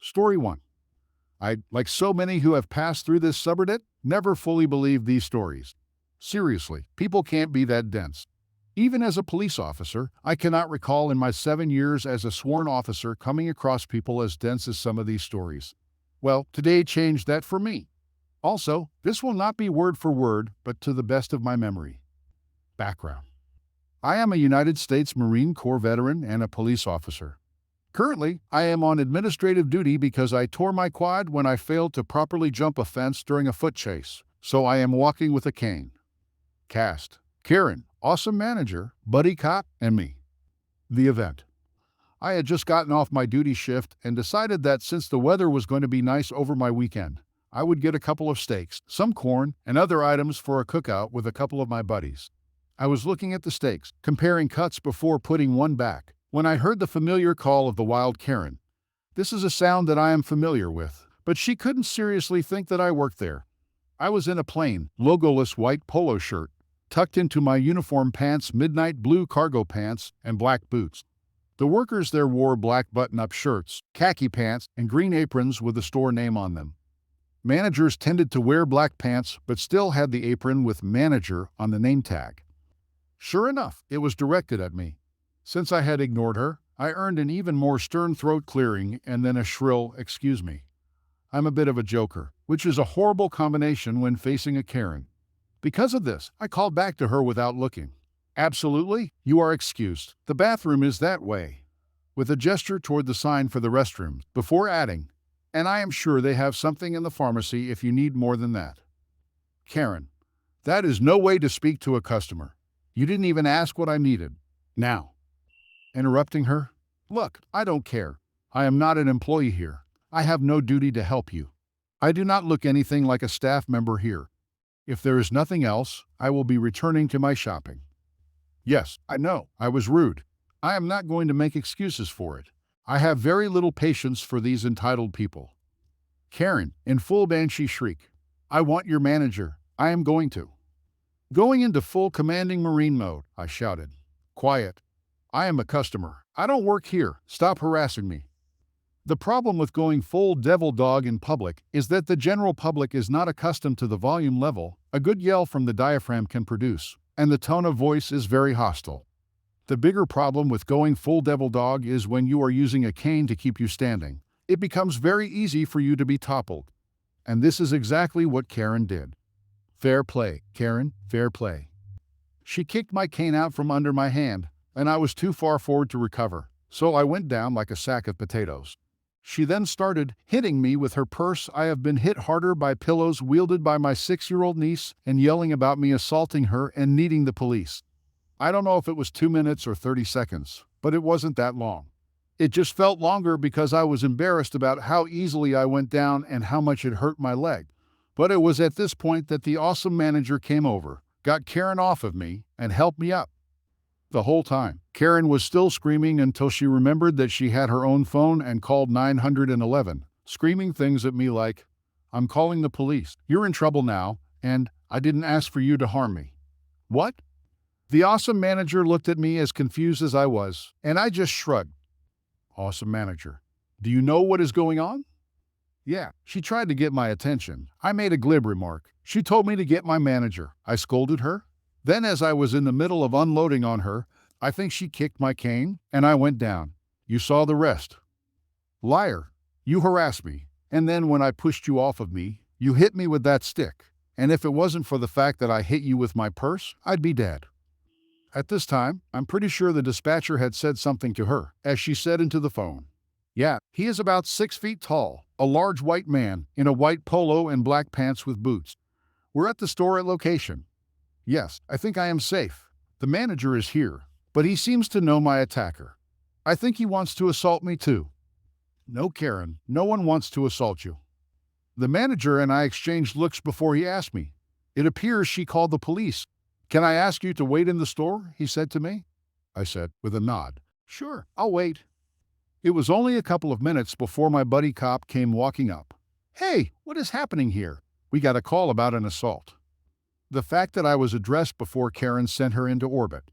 Story 1. I, like so many who have passed through this subreddit, never fully believed these stories. Seriously, people can't be that dense. Even as a police officer, I cannot recall in my 7 years as a sworn officer coming across people as dense as some of these stories. Well, today changed that for me. Also, this will not be word for word, but to the best of my memory. Background. I am a United States Marine Corps veteran and a police officer. Currently, I am on administrative duty because I tore my quad when I failed to properly jump a fence during a foot chase, so I am walking with a cane. Cast: Karen, awesome manager, buddy cop, and me. The event. I had just gotten off my duty shift and decided that since the weather was going to be nice over my weekend, I would get a couple of steaks, some corn, and other items for a cookout with a couple of my buddies. I was looking at the steaks, comparing cuts before putting one back, when I heard the familiar call of the wild Karen. This is a sound that I am familiar with, but she couldn't seriously think that I worked there. I was in a plain, logoless white polo shirt, tucked into my uniform pants, midnight blue cargo pants, and black boots. The workers there wore black button-up shirts, khaki pants, and green aprons with the store name on them. Managers tended to wear black pants but still had the apron with manager on the name tag. Sure enough, it was directed at me. Since I had ignored her, I earned an even more stern throat clearing and then a shrill, "Excuse me." I'm a bit of a joker, which is a horrible combination when facing a Karen. Because of this, I called back to her without looking. "Absolutely, you are excused. The bathroom is that way," with a gesture toward the sign for the restrooms, before adding, "And I am sure they have something in the pharmacy if you need more than that." Karen: "That is no way to speak to a customer. You didn't even ask what I needed." Now. Interrupting her: "Look, I don't care. I am not an employee here. I have no duty to help you. I do not look anything like a staff member here. If there is nothing else, I will be returning to my shopping." Yes, I know, I was rude. I am not going to make excuses for it. I have very little patience for these entitled people. Karen, in full banshee shriek: "I want your manager. I am going to." Going into full commanding Marine mode, I shouted, "Quiet. I am a customer. I don't work here. Stop harassing me." The problem with going full devil dog in public is that the general public is not accustomed to the volume level a good yell from the diaphragm can produce, and the tone of voice is very hostile. The bigger problem with going full devil dog is when you are using a cane to keep you standing. It becomes very easy for you to be toppled. And this is exactly what Karen did. Fair play, Karen, fair play. She kicked my cane out from under my hand, and I was too far forward to recover, so I went down like a sack of potatoes. She then started hitting me with her purse. I have been hit harder by pillows wielded by my 6-year-old niece and yelling about me assaulting her and needing the police. I don't know if it was 2 minutes or 30 seconds, but it wasn't that long. It just felt longer because I was embarrassed about how easily I went down and how much it hurt my leg. But it was at this point that the awesome manager came over, got Karen off of me, and helped me up. The whole time, Karen was still screaming until she remembered that she had her own phone and called 911, screaming things at me like, "I'm calling the police, you're in trouble now, and I didn't ask for you to harm me." What? The awesome manager looked at me as confused as I was, and I just shrugged. Awesome manager: "Do you know what is going on?" Yeah, she tried to get my attention. I made a glib remark. She told me to get my manager. I scolded her. Then as I was in the middle of unloading on her, I think she kicked my cane, and I went down. You saw the rest. Liar. You harassed me, and then when I pushed you off of me, you hit me with that stick. And if it wasn't for the fact that I hit you with my purse, I'd be dead. At this time, I'm pretty sure the dispatcher had said something to her, as she said into the phone. Yeah, he is about 6 feet tall, a large white man, in a white polo and black pants with boots. We're at the store at location. Yes, I think I am safe. The manager is here, but he seems to know my attacker. I think he wants to assault me too. No, Karen, no one wants to assault you. The manager and I exchanged looks before he asked me. It appears she called the police. Can I ask you to wait in the store? He said to me. I said, with a nod, sure, I'll wait. It was only a couple of minutes before my buddy cop came walking up. Hey, what is happening here? We got a call about an assault. The fact that I was addressed before Karen sent her into orbit.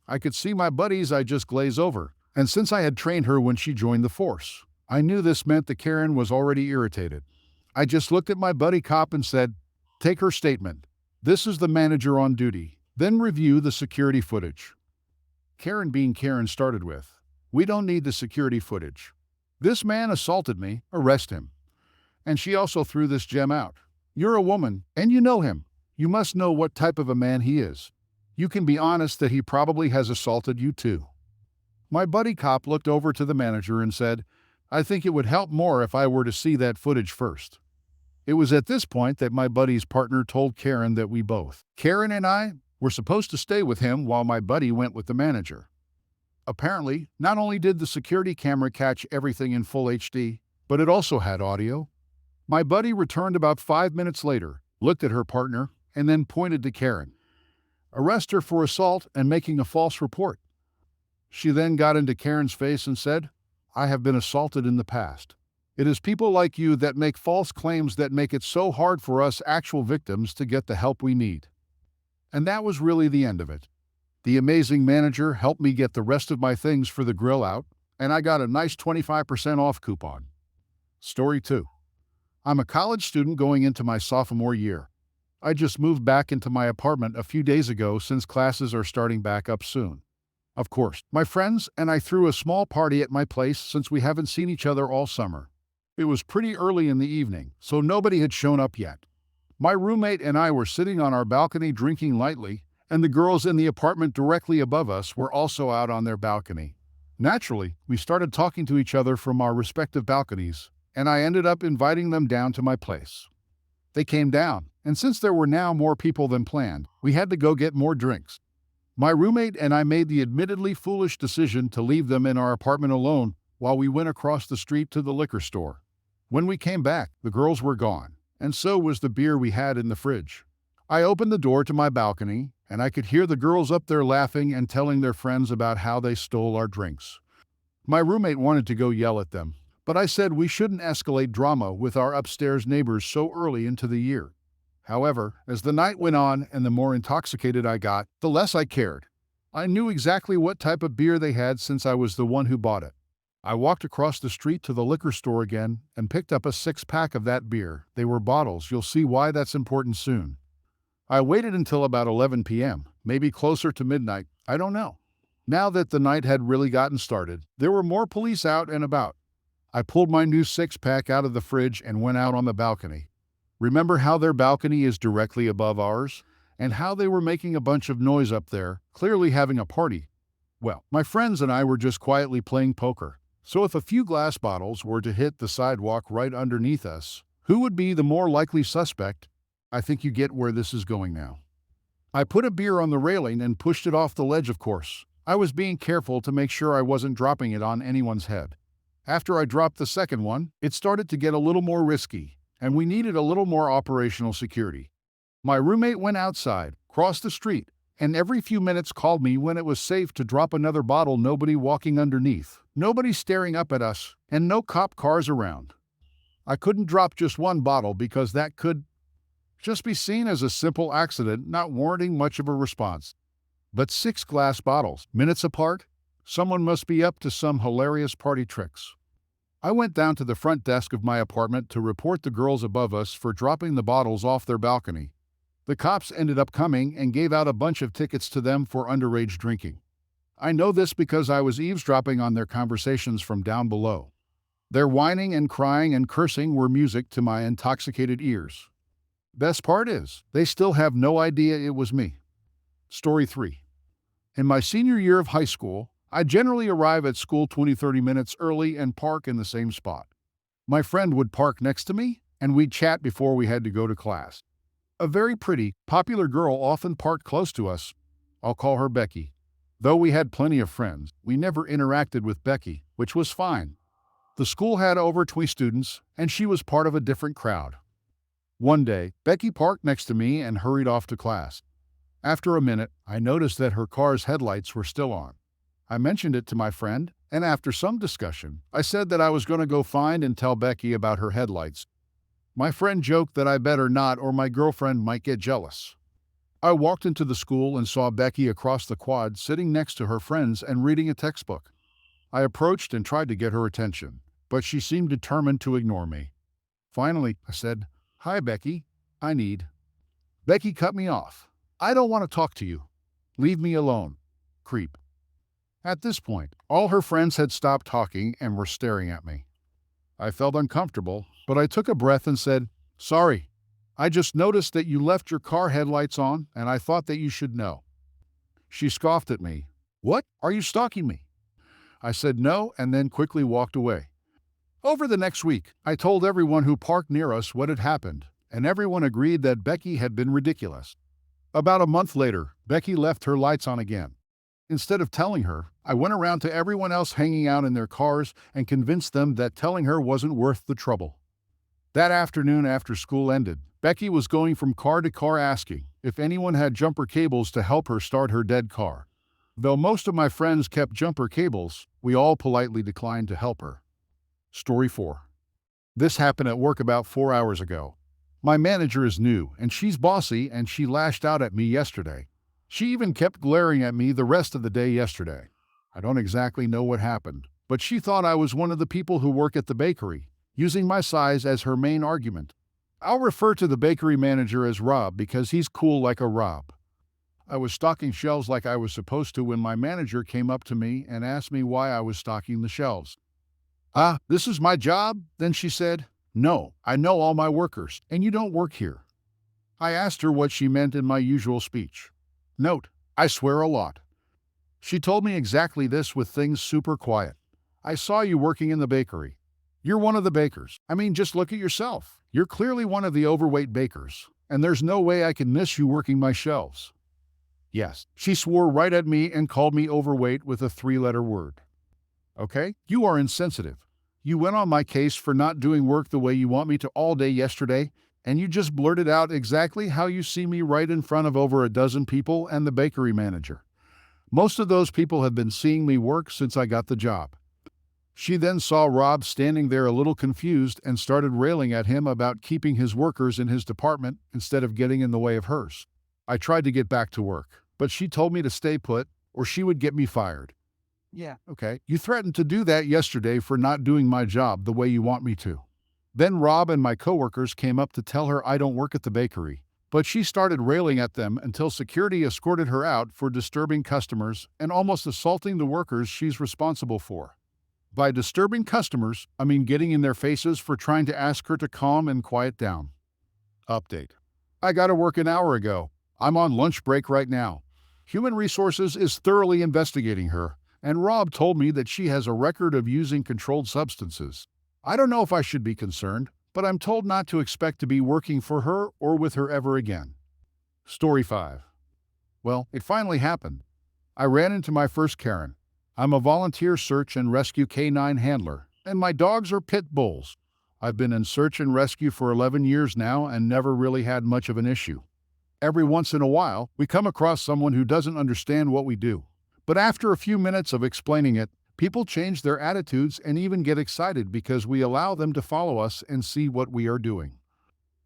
I could see my buddies I just glaze over, and since I had trained her when she joined the force, I knew this meant that Karen was already irritated. I just looked at my buddy cop and said, "Take her statement. This is the manager on duty. Then review the security footage." Karen being Karen started with, "We don't need the security footage. This man assaulted me, arrest him." And she also threw this gem out. "You're a woman, and you know him. You must know what type of a man he is. You can be honest that he probably has assaulted you too." My buddy cop looked over to the manager and said, "I think it would help more if I were to see that footage first." It was at this point that my buddy's partner told Karen that we both, Karen and I, were supposed to stay with him while my buddy went with the manager. Apparently, not only did the security camera catch everything in full HD, but it also had audio. My buddy returned about 5 minutes later, looked at her partner, and then pointed to Karen. "Arrest her for assault and making a false report." She then got into Karen's face and said, "I have been assaulted in the past. It is people like you that make false claims that make it so hard for us actual victims to get the help we need." And that was really the end of it. The amazing manager helped me get the rest of my things for the grill out, and I got a nice 25% off coupon. Story 2. I'm a college student going into my sophomore year. I just moved back into my apartment a few days ago since classes are starting back up soon. Of course, my friends and I threw a small party at my place since we haven't seen each other all summer. It was pretty early in the evening, so nobody had shown up yet. My roommate and I were sitting on our balcony drinking lightly, and the girls in the apartment directly above us were also out on their balcony. Naturally, we started talking to each other from our respective balconies, and I ended up inviting them down to my place. They came down, and since there were now more people than planned, we had to go get more drinks. My roommate and I made the admittedly foolish decision to leave them in our apartment alone while we went across the street to the liquor store. When we came back, the girls were gone, and so was the beer we had in the fridge. I opened the door to my balcony, and I could hear the girls up there laughing and telling their friends about how they stole our drinks. My roommate wanted to go yell at them, but I said we shouldn't escalate drama with our upstairs neighbors so early into the year. However, as the night went on and the more intoxicated I got, the less I cared. I knew exactly what type of beer they had since I was the one who bought it. I walked across the street to the liquor store again and picked up a 6-pack of that beer. They were bottles. You'll see why that's important soon. I waited until about 11 p.m., maybe closer to midnight, I don't know. Now that the night had really gotten started, there were more police out and about. I pulled my new 6-pack out of the fridge and went out on the balcony. Remember how their balcony is directly above ours? And how they were making a bunch of noise up there, clearly having a party? Well, my friends and I were just quietly playing poker. So if a few glass bottles were to hit the sidewalk right underneath us, who would be the more likely suspect? I think you get where this is going now. I put a beer on the railing and pushed it off the ledge, of course. I was being careful to make sure I wasn't dropping it on anyone's head. After I dropped the second one, it started to get a little more risky, and we needed a little more operational security. My roommate went outside, crossed the street, and every few minutes called me when it was safe to drop another bottle. Nobody walking underneath, nobody staring up at us, and no cop cars around. I couldn't drop just one bottle because that could just be seen as a simple accident, not warranting much of a response. But 6 glass bottles, minutes apart? Someone must be up to some hilarious party tricks. I went down to the front desk of my apartment to report the girls above us for dropping the bottles off their balcony. The cops ended up coming and gave out a bunch of tickets to them for underage drinking. I know this because I was eavesdropping on their conversations from down below. Their whining and crying and cursing were music to my intoxicated ears. Best part is, they still have no idea it was me. Story 3. In my senior year of high school, I generally arrive at school 20-30 minutes early and park in the same spot. My friend would park next to me, and we'd chat before we had to go to class. A very pretty, popular girl often parked close to us. I'll call her Becky. Though we had plenty of friends, we never interacted with Becky, which was fine. The school had over 20 students, and she was part of a different crowd. One day, Becky parked next to me and hurried off to class. After a minute, I noticed that her car's headlights were still on. I mentioned it to my friend, and after some discussion, I said that I was going to go find and tell Becky about her headlights. My friend joked that I better not or my girlfriend might get jealous. I walked into the school and saw Becky across the quad sitting next to her friends and reading a textbook. I approached and tried to get her attention. but she seemed determined to ignore me. Finally, I said, "Hi, Becky. I need." Becky cut me off. "I don't want to talk to you. Leave me alone. Creep." At this point, all her friends had stopped talking and were staring at me. I felt uncomfortable, but I took a breath and said, "Sorry. I just noticed that you left your car headlights on, and I thought that you should know." She scoffed at me. "What? Are you stalking me?" I said no and then quickly walked away. Over the next week, I told everyone who parked near us what had happened, and everyone agreed that Becky had been ridiculous. About a month later, Becky left her lights on again. Instead of telling her, I went around to everyone else hanging out in their cars and convinced them that telling her wasn't worth the trouble. That afternoon after school ended, Becky was going from car to car asking if anyone had jumper cables to help her start her dead car. Though most of my friends kept jumper cables, we all politely declined to help her. Story 4. This happened at work about 4 hours ago. My manager is new, and she's bossy, and she lashed out at me yesterday. She even kept glaring at me the rest of the day yesterday. I don't exactly know what happened, but she thought I was one of the people who work at the bakery, using my size as her main argument. I'll refer to the bakery manager as Rob because he's cool like a Rob. I was stocking shelves like I was supposed to when my manager came up to me and asked me why I was stocking the shelves. "Ah, this is my job?" Then she said, "No, I know all my workers, and you don't work here." I asked her what she meant in my usual speech. Note, I swear a lot. She told me exactly this with things super quiet. "I saw you working in the bakery. You're one of the bakers. I mean, just look at yourself. You're clearly one of the overweight bakers, and there's no way I can miss you working my shelves." Yes, she swore right at me and called me overweight with a 3-letter word. Okay, you are insensitive. You went on my case for not doing work the way you want me to all day yesterday, and you just blurted out exactly how you see me right in front of over a dozen people and the bakery manager. Most of those people have been seeing me work since I got the job. She then saw Rob standing there a little confused and started railing at him about keeping his workers in his department instead of getting in the way of hers. I tried to get back to work, but she told me to stay put or she would get me fired. Yeah, okay. You threatened to do that yesterday for not doing my job the way you want me to. Then Rob and my coworkers came up to tell her I don't work at the bakery, but she started railing at them until security escorted her out for disturbing customers and almost assaulting the workers she's responsible for. By disturbing customers, I mean getting in their faces for trying to ask her to calm and quiet down. Update. I got to work an hour ago. I'm on lunch break right now. Human Resources is thoroughly investigating her, and Rob told me that she has a record of using controlled substances. I don't know if I should be concerned, but I'm told not to expect to be working for her or with her ever again. Story 5. Well, it finally happened. I ran into my first Karen. I'm a volunteer search and rescue canine handler, and my dogs are pit bulls. I've been in search and rescue for 11 years now and never really had much of an issue. Every once in a while, we come across someone who doesn't understand what we do. But after a few minutes of explaining it, people change their attitudes and even get excited because we allow them to follow us and see what we are doing.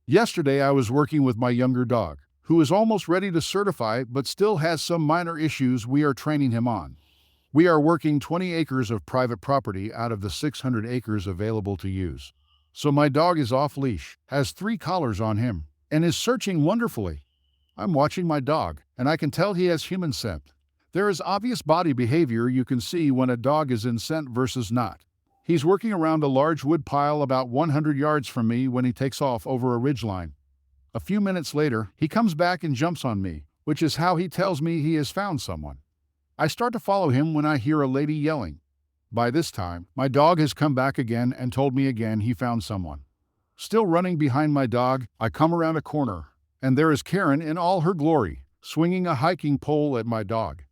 Yesterday, I was working with my younger dog, who is almost ready to certify but still has some minor issues we are training him on. We are working 20 acres of private property out of the 600 acres available to use. So my dog is off leash, has 3 collars on him, and is searching wonderfully. I'm watching my dog, and I can tell he has human scent. There is obvious body behavior you can see when a dog is in scent versus not. He's working around a large wood pile about 100 yards from me when he takes off over a ridgeline. A few minutes later, he comes back and jumps on me, which is how he tells me he has found someone. I start to follow him when I hear a lady yelling. By this time, my dog has come back again and told me again he found someone. Still running behind my dog, I come around a corner, and there is Karen in all her glory, swinging a hiking pole at my dog.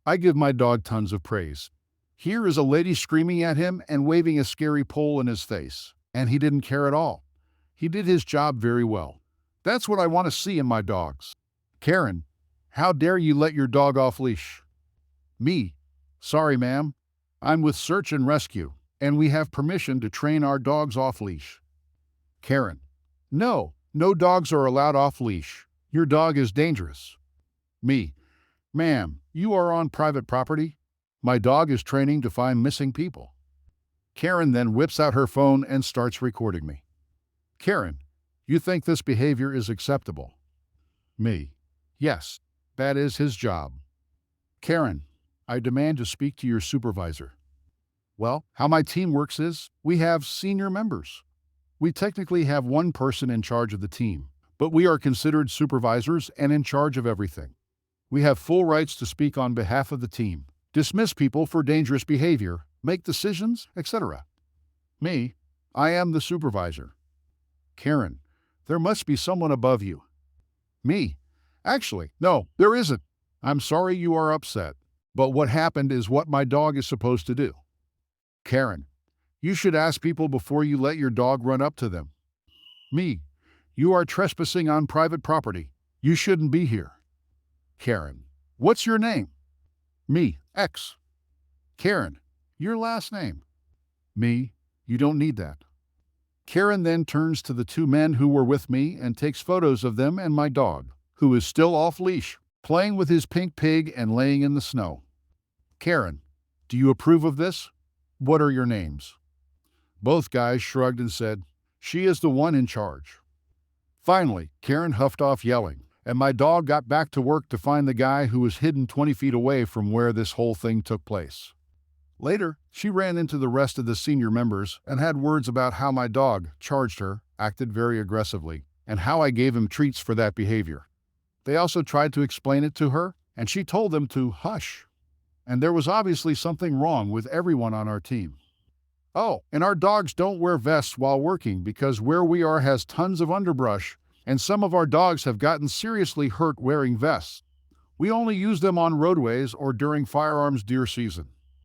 I give my dog tons of praise. Here is a lady screaming at him and waving a scary pole in his face, and he didn't care at all. He did his job very well. That's what I want to see in my dogs. Karen, how dare you let your dog off leash? Me. Sorry, ma'am. I'm with Search and Rescue, and we have permission to train our dogs off leash. Karen. No dogs are allowed off leash. Your dog is dangerous. Me. Ma'am, you are on private property. My dog is training to find missing people. Karen then whips out her phone and starts recording me. Karen, you think this behavior is acceptable? Me. Yes, that is his job. Karen, I demand to speak to your supervisor. Well, how my team works is we have senior members. We technically have one person in charge of the team, but we are considered supervisors and in charge of everything. We have full rights to speak on behalf of the team, dismiss people for dangerous behavior, make decisions, etc. Me, I am the supervisor. Karen, there must be someone above you. Me, actually, no, there isn't. I'm sorry you are upset, but what happened is what my dog is supposed to do. Karen, you should ask people before you let your dog run up to them. Me, you are trespassing on private property. You shouldn't be here. Karen, what's your name? Me, X. Karen, your last name? Me, you don't need that. Karen then turns to the two men who were with me and takes photos of them and my dog, who is still off leash, playing with his pink pig and laying in the snow. Karen, do you approve of this? What are your names? Both guys shrugged and said, she is the one in charge. Finally, Karen huffed off yelling, and my dog got back to work to find the guy who was hidden 20 feet away from where this whole thing took place. Later, she ran into the rest of the senior members and had words about how my dog charged her, acted very aggressively, and how I gave him treats for that behavior. They also tried to explain it to her, and she told them to hush. And there was obviously something wrong with everyone on our team. Oh, and our dogs don't wear vests while working because where we are has tons of underbrush, and some of our dogs have gotten seriously hurt wearing vests. We only use them on roadways or during firearms deer season.